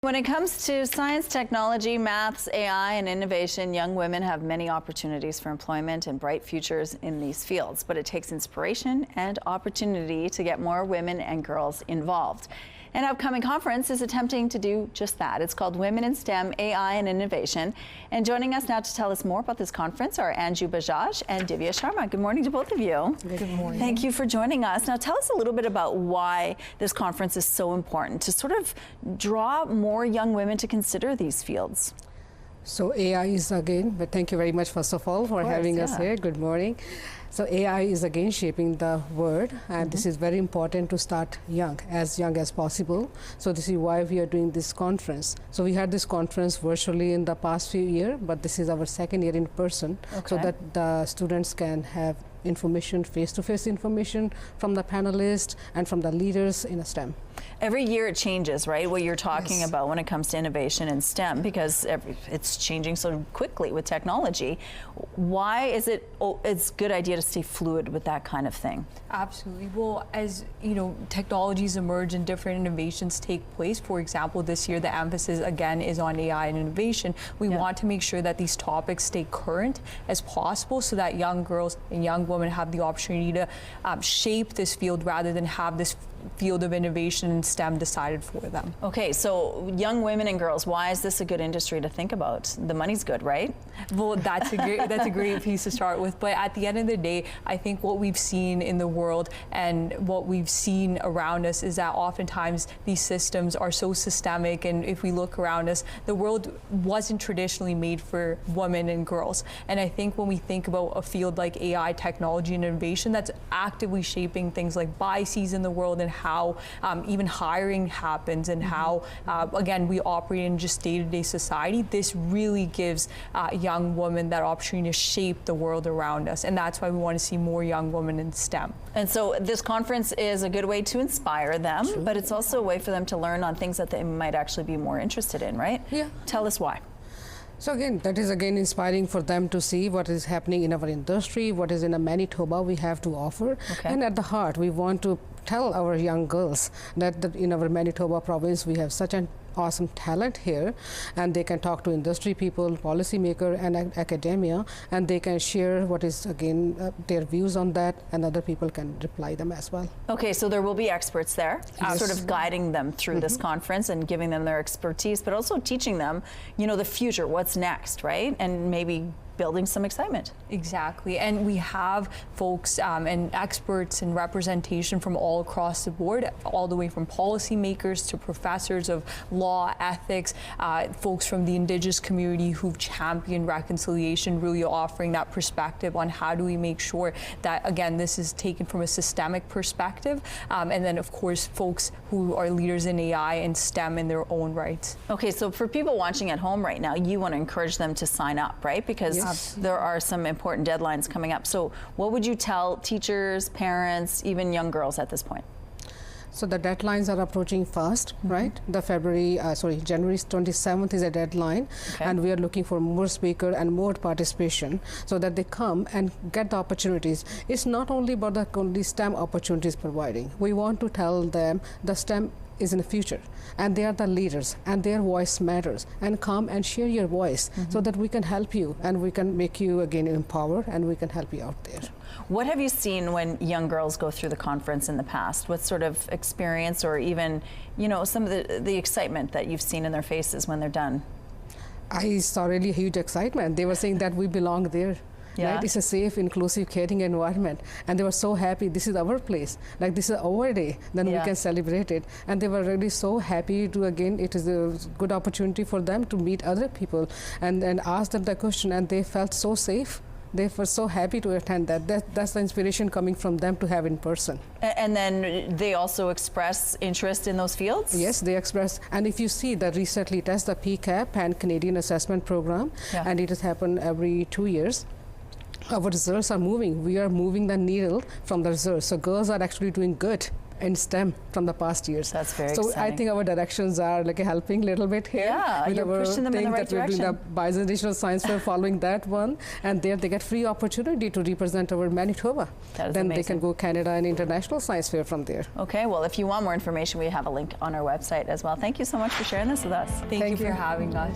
When it comes to science, technology, maths, AI, and innovation, young women have many opportunities for employment and bright futures in these fields. But it takes inspiration and opportunity to get more women and girls involved. An upcoming conference is attempting to do just that. It's called Women in STEM, AI, and Innovation. And joining us now to tell us more about this conference are Anju Bajaj and Divya Sharma. Good morning to both of you. Good morning. Thank you for joining us. Now tell us a little bit about why this conference is so important to sort of draw more young women to consider these fields. So AI is again, but thank you very much first of all for having us here. Good morning. So AI is again shaping the world, and this is very important to start young as possible. So this is why we are doing this conference. So we had this conference virtually in the past few years, but this is our second year in person, so that the students can have information, face-to-face information from the panelists and from the leaders in STEM. Every year it changes, right? What you're talking about when it comes to innovation in STEM, because it's changing so quickly with technology. Why is it's a good idea to stay fluid with that kind of thing? Absolutely. Well, as you know, technologies emerge and different innovations take place. For example, this year the emphasis again is on AI and innovation. We want to make sure that these topics stay current as possible, so that young girls and young women have the opportunity to shape this field rather than have this field of innovation in STEM decided for them. Okay, so young women and girls, why is this a good industry to think about? The money's good, right? Well, that's a great piece to start with. But at the end of the day, I think what we've seen in the world and what we've seen around us is that oftentimes these systems are so systemic, and if we look around us, the world wasn't traditionally made for women and girls. And I think when we think about a field like AI, technology, and innovation that's actively shaping things like biases in the world and how even hiring happens and how, again, we operate in just day-to-day society, this really gives young women that opportunity to shape the world around us. And that's why we want to see more young women in STEM. And so this conference is a good way to inspire them, but it's also a way for them to learn on things that they might actually be more interested in, right? Yeah. Tell us why. So again, that is again inspiring for them to see what is happening in our industry, what is in Manitoba we have to offer. And at the heart, we want to tell our young girls that in our Manitoba province we have such an awesome talent here, and they can talk to industry people, policymaker, and academia, and they can share what is again their views on that, and other people can reply them as well. Okay, so there will be experts there, sort of guiding them through this conference and giving them their expertise, but also teaching them, you know, the future, what's next, right? And maybe building some excitement. Exactly, and we have folks and experts and representation from all across the board, all the way from policymakers to professors of law, ethics, folks from the Indigenous community who've championed reconciliation, really offering that perspective on how do we make sure that, again, this is taken from a systemic perspective, and then of course folks who are leaders in AI and STEM in their own rights. Okay, so for people watching at home right now, you want to encourage them to sign up, right? Because there are some important deadlines coming up. So what would you tell teachers, parents, even young girls at this point? So the deadlines are approaching fast, right? The January 27th is a deadline, and we are looking for more speaker and more participation so that they come and get the opportunities. It's not only about the STEM opportunities providing. We want to tell them the STEM is in the future, and they are the leaders, and their voice matters, and come and share your voice so that we can help you, and we can make you again empowered, and we can help you out there. What have you seen when young girls go through the conference in the past? What sort of experience, or even, you know, some of the excitement that you've seen in their faces when they're done? I saw really huge excitement. They were saying that we belong there. Yeah. Right? It's a safe, inclusive, caring environment, and they were so happy. This is our place, like this is our day, then we can celebrate it. And they were really so happy to, again, it is a good opportunity for them to meet other people and ask them the question, and they felt so safe. They were so happy to attend that. That's the inspiration coming from them to have in person. And then they also express interest in those fields? Yes, they express. And if you see that recently it has the PCAP and Canadian Assessment Program, and it has happened every 2 years. Our results are moving. We are moving the needle from the results. So girls are actually doing good. in STEM from the past years. That's very so exciting. I think our directions are like helping a little bit here. Yeah, with you're our pushing them in the thing right that we're doing direction. the Bioadditional Science Fair, following that one, and there they get free opportunity to represent our Manitoba. That is then amazing. they can go Canada and International Science Fair from there. Okay, well, if you want more information, we have a link on our website as well. Thank you so much for sharing this with us. Thank you for having us.